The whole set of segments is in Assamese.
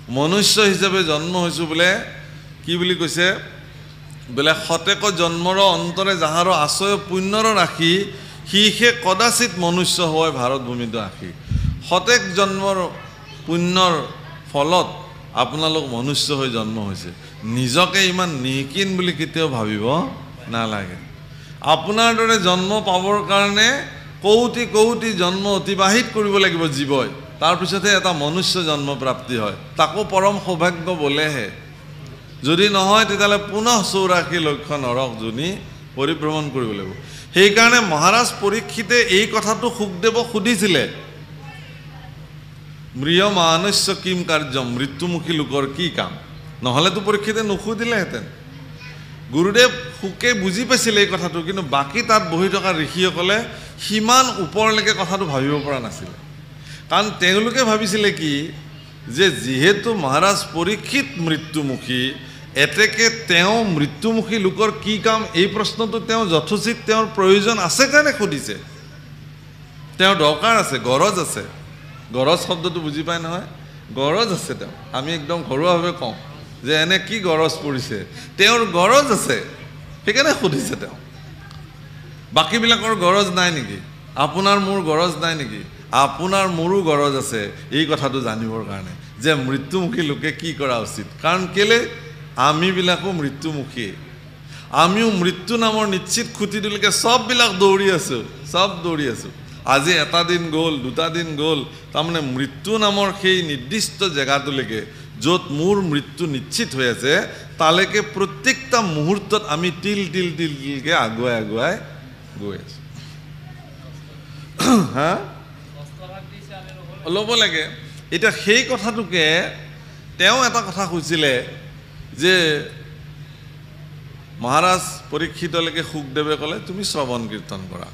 মনুষ্য হিচাপে জন্ম হৈছোঁ বোলে কি বুলি কৈছে বোলে সতেক জন্মৰ অন্তৰে যাহাৰ আশ্ৰয় পুণ্যৰ ৰাখি সিহে কদাচিত মনুষ্য হয় ভাৰত ভূমিত আখি সতেক জন্মৰ পুণ্যৰ ফলত আপোনালোক মনুষ্য হৈ জন্ম হৈছে নিজকে ইমান নিকিন বুলি কেতিয়াও ভাবিব নালাগে আপোনাৰ দৰে জন্ম পাবৰ কাৰণে কৌটি কৌটি জন্ম অতিবাহিত কৰিব লাগিব জীৱই তাৰ পিছতে এটা মনুষ্য জন্ম প্ৰাপ্তি হয় তাকো পৰম সৌভাগ্য বলেহে যদি নহয় তেতিয়ালে পুনঃ 84 লক্ষ নৰক জুনি পৰিভ্ৰমণ কৰিব লাগিব সেই কাৰণে মহাৰাজ পৰীক্ষিতে এই কথাটো সুখদেৱক সুধিছিলে মৃয় মানস্য কিম কাৰ্যম মৃত্যুমুখী লোকৰ কি কাম নহলে তো পৰীক্ষিতে নুসুধিলেহেঁতেন গুৰুদেৱ সুকে বুজি পাইছিল এই কথাটো কিন্তু বাকি তাত বহি থকা ঋষিসকলে সিমান ওপৰলৈকে কথাটো ভাবিব পৰা নাছিল কাৰণ তেওঁলোকে ভাবিছিলে কি যে যেহেতু মহাৰাজ পৰীক্ষিত মৃত্যুমুখী এতেকে তেওঁ মৃত্যুমুখী লোকৰ কি কাম এই প্ৰশ্নটো তেওঁ যথোচিত তেওঁৰ প্ৰয়োজন আছে কাৰণে সুধিছে তেওঁৰ দৰকাৰ আছে গৰজ আছে গৰজ শব্দটো বুজি পায় নহয় গৰজ আছে তেওঁ আমি একদম ঘৰুৱাভাৱে কওঁ যে এনে কি গৰজ পৰিছে তেওঁৰ গৰজ আছে সেইকাৰণে সুধিছে তেওঁ বাকিবিলাকৰ গৰজ নাই নেকি আপোনাৰ মোৰ গৰজ নাই নেকি আপোনাৰ মোৰো গৰজ আছে এই কথাটো জানিবৰ কাৰণে যে মৃত্যুমুখী লোকে কি কৰা উচিত কাৰণ কেলে আমিবিলাকো মৃত্যুমুখী আমিও মৃত্যু নামৰ নিশ্চিত খুঁটিটোলৈকে সববিলাক দৌৰি আছো আজি এটা দিন গ'ল দুটা দিন গ'ল তাৰমানে মৃত্যু নামৰ সেই নিৰ্দিষ্ট জেগাটোলৈকে য'ত মোৰ মৃত্যু নিশ্চিত হৈ আছে তালৈকে প্ৰত্যেকটা মুহূৰ্তত আমি তিলকে আগুৱাই গৈ আছো হা ল'ব লাগে এতিয়া সেই কথাটোকে তেওঁ এটা কথা কৈছিলে যে মহাৰাজ পৰীক্ষিতলৈকে সুখদেৱে ক'লে তুমি শ্ৰৱণ কীৰ্তন কৰা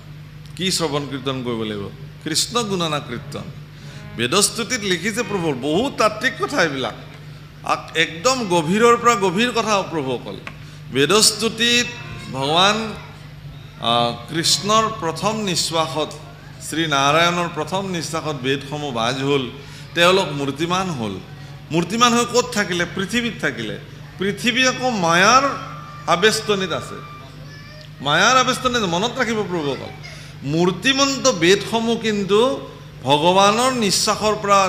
কি শ্ৰৱণ কীৰ্তন কৰিব লাগিব কৃষ্ণ গুণনা কীৰ্তন বেদস্তুতিত লিখিছে প্ৰভুৰ বহুত তাত্ত্বিক কথা এইবিলাক একদম গভীৰৰ পৰা গভীৰ কথা প্ৰভুসকল বেদস্তুতিত ভগৱান কৃষ্ণৰ প্ৰথম নিশ্বাসত শ্ৰী নাৰায়ণৰ প্ৰথম নিশ্বাসত বেদসমূহ বাজ হ'ল তেওঁলোক মূৰ্তিমান হ'ল মূৰ্তিমান হৈ ক'ত থাকিলে পৃথিৱীত থাকিলে পৃথিৱী আকৌ মায়াৰ আবেষ্টনীত আছে মায়াৰ আবেষ্টনীত মনত ৰাখিব প্ৰভুসকল মূৰ্তিমন্ত বেদসমূহ কিন্তু ভগৱানৰ নিশ্বাসৰ পৰা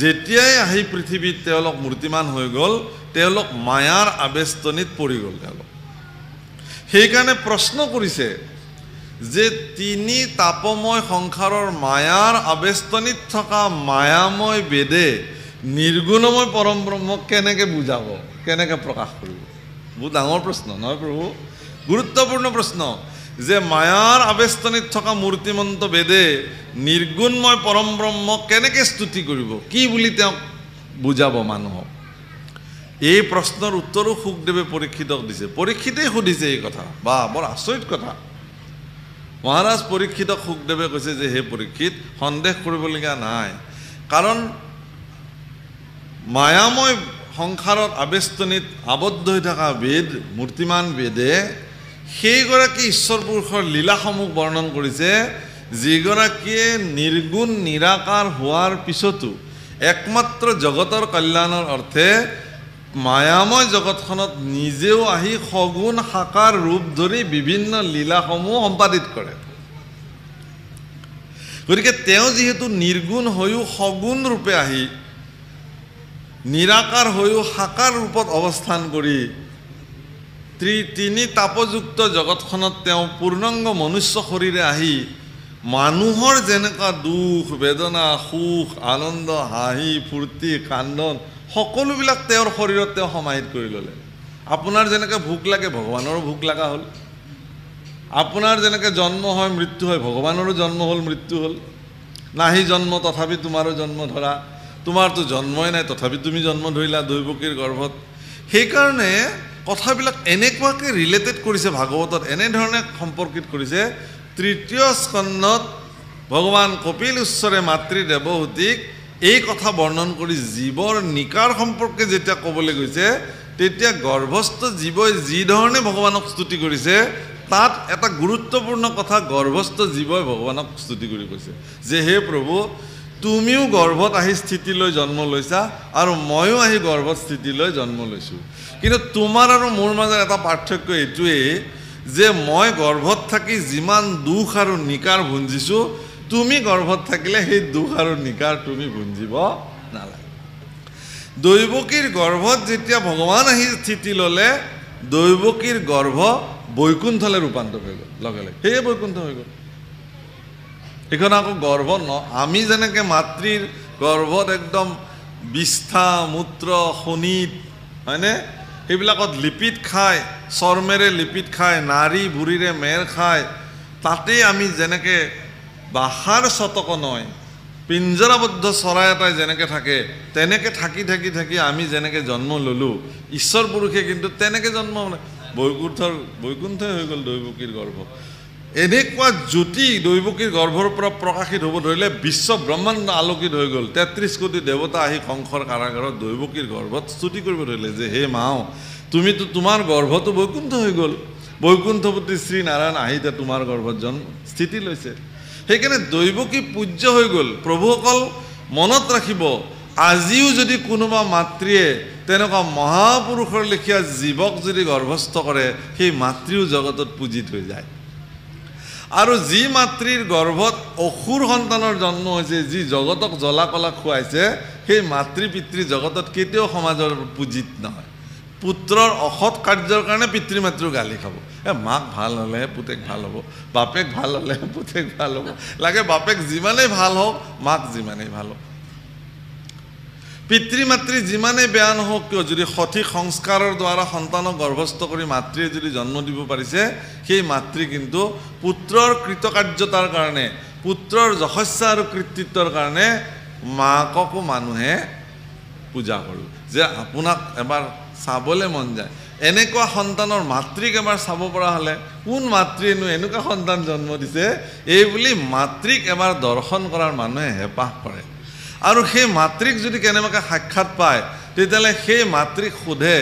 যেতিয়াই আহি পৃথিৱীত তেওঁলোক মূৰ্তিমান হৈ গ'ল তেওঁলোক মায়াৰ আবেষ্টনীত পৰি গ'ল তেওঁলোক সেইকাৰণে প্ৰশ্ন কৰিছে যে তিনি তাপময় সংসাৰৰ মায়াৰ আবেষ্টনীত থকা মায়াময় বেদে নিৰ্গুণময় পৰম ব্ৰহ্মক কেনেকে বুজাব কেনেকে প্ৰকাশ কৰিব বহুত ডাঙৰ প্ৰশ্ন নহয় প্ৰভু গুৰুত্বপূৰ্ণ প্ৰশ্ন যে মায়াৰ আবেষ্টনীত থকা মূৰ্তিমন্ত বেদে নিৰ্গুণময় পৰম ব্ৰহ্মক কেনেকে স্তুতি কৰিব কি বুলি তেওঁক বুজাব মানুহক এই প্ৰশ্নৰ উত্তৰো সুখদেৱে পৰীক্ষিতক দিছে পৰীক্ষিতেই সুধিছে এই কথা বা বৰ আচৰিত কথা মহাৰাজ পৰীক্ষিতক সুখদেৱে কৈছে যে হে পৰীক্ষিত সন্দেহ কৰিবলগীয়া নাই কাৰণ মায়াময় সংসাৰত আবেষ্টনীত আবদ্ধ হৈ থকা বেদ মূৰ্তিমান বেদে সেইগৰাকী ঈশ্বৰ পুৰুষৰ লীলাসমূহ বৰ্ণন কৰিছে যিগৰাকীয়ে নিৰ্গুণ নিৰাকাৰ হোৱাৰ পিছতো একমাত্ৰ জগতৰ কল্যাণৰ অৰ্থে মায়াময় জগতখনত নিজেও আহি সগুণ সাকাৰ ৰূপ ধৰি বিভিন্ন লীলাসমূহ সম্পাদিত কৰে গতিকে তেওঁ যিহেতু নিৰ্গুণ হৈও সগুণ ৰূপে আহি নিৰাকাৰ হৈও সাকাৰ ৰূপত অৱস্থান কৰি তিনি তাপযুক্ত জগতখনত তেওঁ পূৰ্ণাংগ মনুষ্য শৰীৰে আহি মানুহৰ যেনেকুৱা দুখ বেদনা সুখ আনন্দ হাঁহি ফূৰ্তি কান্দন সকলোবিলাক তেওঁৰ শৰীৰত তেওঁ সমাহিত কৰি ল'লে আপোনাৰ যেনেকৈ ভোক লাগে ভগৱানৰো ভোক লগা হ'ল আপোনাৰ যেনেকৈ জন্ম হয় মৃত্যু হয় ভগৱানৰো জন্ম হ'ল মৃত্যু হ'ল নাহি জন্ম তথাপি তোমাৰো জন্ম ধৰা তোমাৰতো জন্মই নাই তথাপি তুমি জন্ম ধৰিলা দৈৱকীৰ গৰ্ভত সেইকাৰণে কথাবিলাক এনেকুৱাকৈ ৰিলেটেড কৰিছে ভাগৱতত এনেধৰণে সম্পৰ্কিত কৰিছে তৃতীয় স্কন্ধত ভগৱান কপিল ঈশ্বৰে মাতৃ দেৱহূতিক এই কথা বৰ্ণন কৰি জীৱৰ নিকাৰ সম্পৰ্কে যেতিয়া ক'বলৈ গৈছে তেতিয়া গৰ্ভস্থ জীৱই যি ধৰণে ভগৱানক স্তুতি কৰিছে তাত এটা গুৰুত্বপূৰ্ণ কথা গৰ্ভস্থ জীৱই ভগৱানক স্তুতি কৰি কৈছে যে হে প্ৰভু তুমিও গৰ্ভত আহি স্থিতি লৈ জন্ম লৈছা আৰু ময়ো আহি গৰ্ভত স্থিতি লৈ জন্ম লৈছোঁ কিন্তু তোমাৰ আৰু মোৰ মাজত এটা পাৰ্থক্য এইটোৱেই যে মই গৰ্ভত থাকি যিমান দুখ আৰু নিকাৰ ভুঞ্জিছোঁ তুমি গৰ্ভত থাকিলে সেই দুখ আৰু নিকাৰ তুমি ভুঞ্জিব নালাগে দৈৱকীৰ গৰ্ভত যেতিয়া ভগৱান আহি স্থিতি ল'লে দৈৱকীৰ গৰ্ভ বৈকুণ্ঠলৈ ৰূপান্তৰ হৈ গ'ল লগে লগে সেয়ে বৈকুণ্ঠ হৈ গ'ল এখন আকৌ গৰ্ভ আমি যেনেকৈ মাতৃৰ গৰ্ভত একদম বিষ্ঠা মূত্ৰ শোণিত হয়নে সেইবিলাকত লিপিত খায় চৰ্মেৰে লিপিত খায় নাৰী ভুৰিৰে মেৰ খায় তাতেই আমি যেনেকৈ বাহাৰ চতক নহয় পিঞ্জৰাবদ্ধ চৰাই এটাই যেনেকৈ থাকে তেনেকৈ থাকি থাকি থাকি আমি যেনেকৈ জন্ম ল'লোঁ ঈশ্বৰ পুৰুষে কিন্তু তেনেকৈ জন্ম বৈকুণ্ঠই হৈ গ'ল দৈৱকীৰ গৰ্ভ এনেকুৱা জ্যোতি দৈৱকীৰ গৰ্ভৰ পৰা প্ৰকাশিত হ'ব ধৰিলে বিশ্ব ব্ৰহ্মাণ্ড আলোকিত হৈ গ'ল ৩৩ কোটি দেৱতা আহি কংসৰ কাৰাগাৰত দৈৱকীৰ গৰ্ভত স্তুতি কৰিব ধৰিলে যে হে মাও তুমিতো তোমাৰ গৰ্ভটো বৈকুণ্ঠ হৈ গ'ল বৈকুণ্ঠপতি শ্ৰী নাৰায়ণ আহিতে তোমাৰ গৰ্ভত স্থিতি লৈছে সেইকাৰণে দৈৱকী পূজ্য হৈ গ'ল প্ৰভুসকল মনত ৰাখিব আজিও যদি কোনোবা মাতৃয়ে তেনেকুৱা মহাপুৰুষৰ লেখীয়া জীৱক যদি গৰ্ভস্থ কৰে সেই মাতৃও জগতত পূজিত হৈ যায় আৰু যি মাতৃৰ গৰ্ভত অসুৰ সন্তানৰ জন্ম হৈছে যি জগতক জ্বলা কলা খুৱাইছে সেই মাতৃ পিতৃ জগতত কেতিয়াও সমাজৰ পূজিত নহয় পুত্ৰৰ অসৎ কাৰ্যৰ কাৰণে পিতৃ মাতৃও গালি খাব মাক ভাল হ'লেহে পুতেক ভাল হ'ব বাপেক ভাল হ'লেহে পুতেক ভাল হ'ব লাগে বাপেক যিমানেই ভাল হওক মাক যিমানেই ভাল হওক পিতৃ মাতৃ যিমানেই বেয়া নহওক কিয় যদি সঠিক সংস্কাৰৰ দ্বাৰা সন্তানক গৰ্ভস্থ কৰি মাতৃয়ে যদি জন্ম দিব পাৰিছে সেই মাতৃ কিন্তু পুত্ৰৰ কৃতকাৰ্যতাৰ কাৰণে পুত্ৰৰ যশস্যা আৰু কৃতিত্বৰ কাৰণে মাককো মানুহে পূজা কৰোঁ যে আপোনাক এবাৰ চাবলৈ মন যায় এনেকুৱা সন্তানৰ মাতৃক এবাৰ চাব পৰা হ'লে কোন মাতৃয়েনো এনেকুৱা সন্তান জন্ম দিছে এই বুলি মাতৃক এবাৰ দৰ্শন কৰাৰ মানুহে হেঁপাহ কৰে আৰু সেই মাতৃক যদি কেনেবাকৈ সাক্ষাৎ পায় তেতিয়াহ'লে সেই মাতৃক সোধে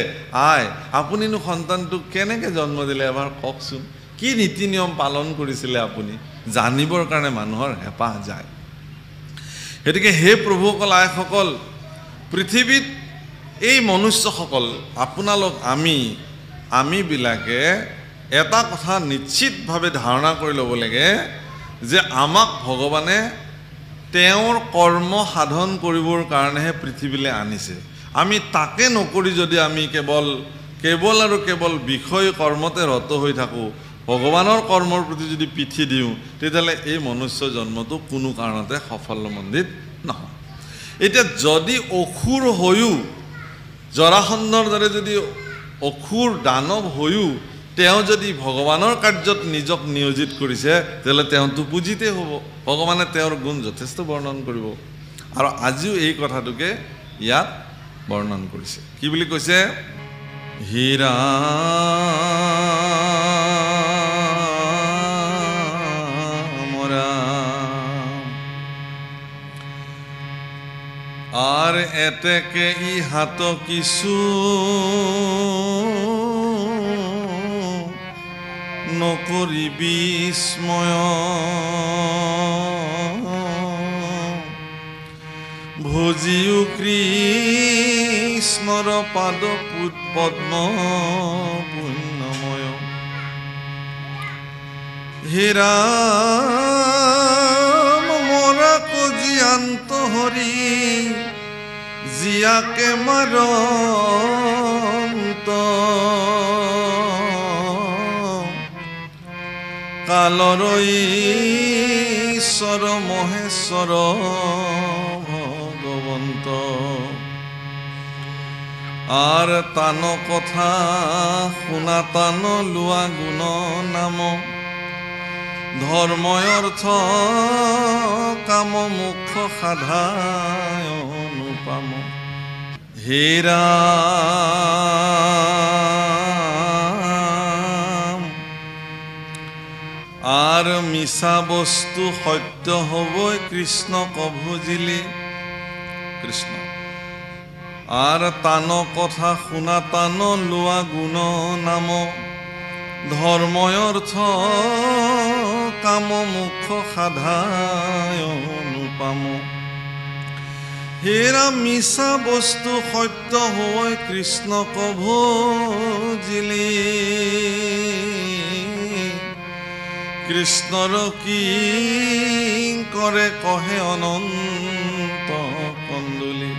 আই আপুনিনো সন্তানটোক কেনেকৈ জন্ম দিলে এবাৰ কওকচোন কি নীতি নিয়ম পালন কৰিছিলে আপুনি জানিবৰ কাৰণে মানুহৰ হেঁপাহ যায় গতিকে হে প্ৰভুসকল আইসকল পৃথিৱীত এই মনুষ্যসকল আপোনালোক আমিবিলাকে এটা কথা নিশ্চিতভাৱে ধাৰণা কৰি ল'ব লাগে যে আমাক ভগৱানে তেওঁৰ কৰ্ম সাধন কৰিবৰ কাৰণেহে পৃথিৱীলৈ আনিছে আমি তাকে নকৰি যদি আমি কেৱল আৰু কেৱল বিষয় কৰ্মতে ৰত হৈ থাকোঁ ভগৱানৰ কৰ্মৰ প্ৰতি যদি পিঠি দিওঁ তেতিয়াহ'লে এই মনুষ্য জন্মটো কোনো কাৰণতে সাফল্যমণ্ডিত নহয় এতিয়া যদি অসুৰ হৈও জৰাসন্ধৰ দৰে যদি অসুৰ দানৱ হৈও তেওঁ যদি ভগৱানৰ কাৰ্যত নিজক নিয়োজিত কৰিছে তেতিয়াহ'লে তেওঁতো পূজিতেই হ'ব ভগৱানে তেওঁৰ গুণ যথেষ্ট বৰ্ণন কৰিব আৰু আজিও এই কথাটোকে ইয়াত বৰ্ণন কৰিছে কি বুলি কৈছে হীৰা আৰ এতেকে ইহাত কিছু নকৰি বিস্ময় ভজিও কৃষ্ণৰ পাদ পদ্ম পুণ্যময় হীৰা মৰা কজিয়ান্ত হৰি জিয়াকে মাৰন্ত কালৰ ঈশ্বৰ মহেশ্বৰ ভগৱন্ত আৰ তান কথা শুনা তান লোৱা গুণ নাম ধৰ্ময় অৰ্থ কাম মুখ সাধায় অনুপাম হীৰা আৰ মিছা বস্তু সত্য হবই কৃষ্ণ কভুজিলি কৃষ্ণ আৰ তান কথা শুনা তান লোৱা গুণ নাম ধৰ্ময় অৰ্থ কাম মুখ সাধায় অনুপাম হেৰা মিছা বস্তু সত্য হয় কৃষ্ণক ভজিলি কৃষ্ণৰ কি কৰে কহে অনন্ত কন্দুলি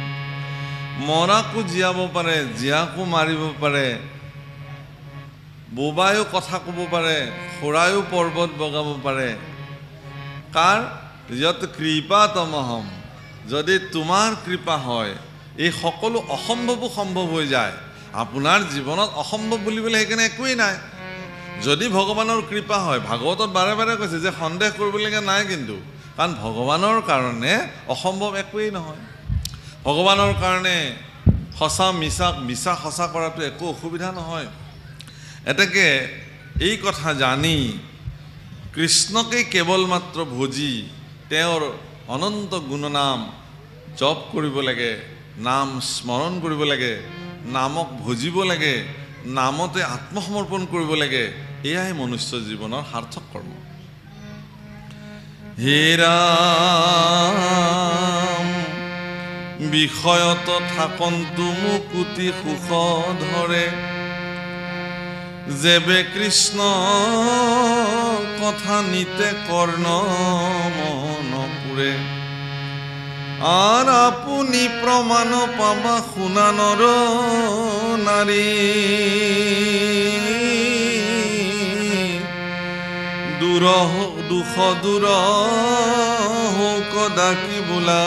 মৰাকো জীয়াব পাৰে জীয়াকো মাৰিব পাৰে বোবায়ো কথা ক'ব পাৰে খুৰায়ো পৰ্বত বগাব পাৰে কাৰ যত কৃপা তমহম যদি তোমাৰ কৃপা হয় এই সকলো অসম্ভৱো সম্ভৱ হৈ যায় আপোনাৰ জীৱনত অসম্ভৱ বুলিবলৈ সেইকাৰণে একোৱেই নাই যদি ভগৱানৰ কৃপা হয় ভাগৱতত বাৰে বাৰে কৈছে যে সন্দেহ কৰিবলগীয়া নাই কিন্তু কাৰণ ভগৱানৰ কাৰণে অসম্ভৱ একোৱেই নহয় ভগৱানৰ কাৰণে সঁচা মিছা সঁচা কৰাটো একো অসুবিধা নহয় এতেকে এই কথা জানি কৃষ্ণকে কেৱল মাত্ৰ ভজি তেওঁৰ অনন্ত গুণনাম জপ কৰিব লাগে নাম স্মৰণ কৰিব লাগে নামক ভজিব লাগে নামতে আত্মসমৰ্পণ কৰিব লাগে এয়াই মনুষ্য জীৱনৰ সাৰ্থক কৰ্ম হে ৰাম বিষয়ত থাকন্তু মুকুতি সুখ ধৰে যেবে কৃষ্ণ কথা নিতে কৰ্ণ মন পুৰে আৰ আপুনি প্ৰমাণ পাবা শুনা নৰ নাৰী দুখ দূৰ হওক ডাকি বোলা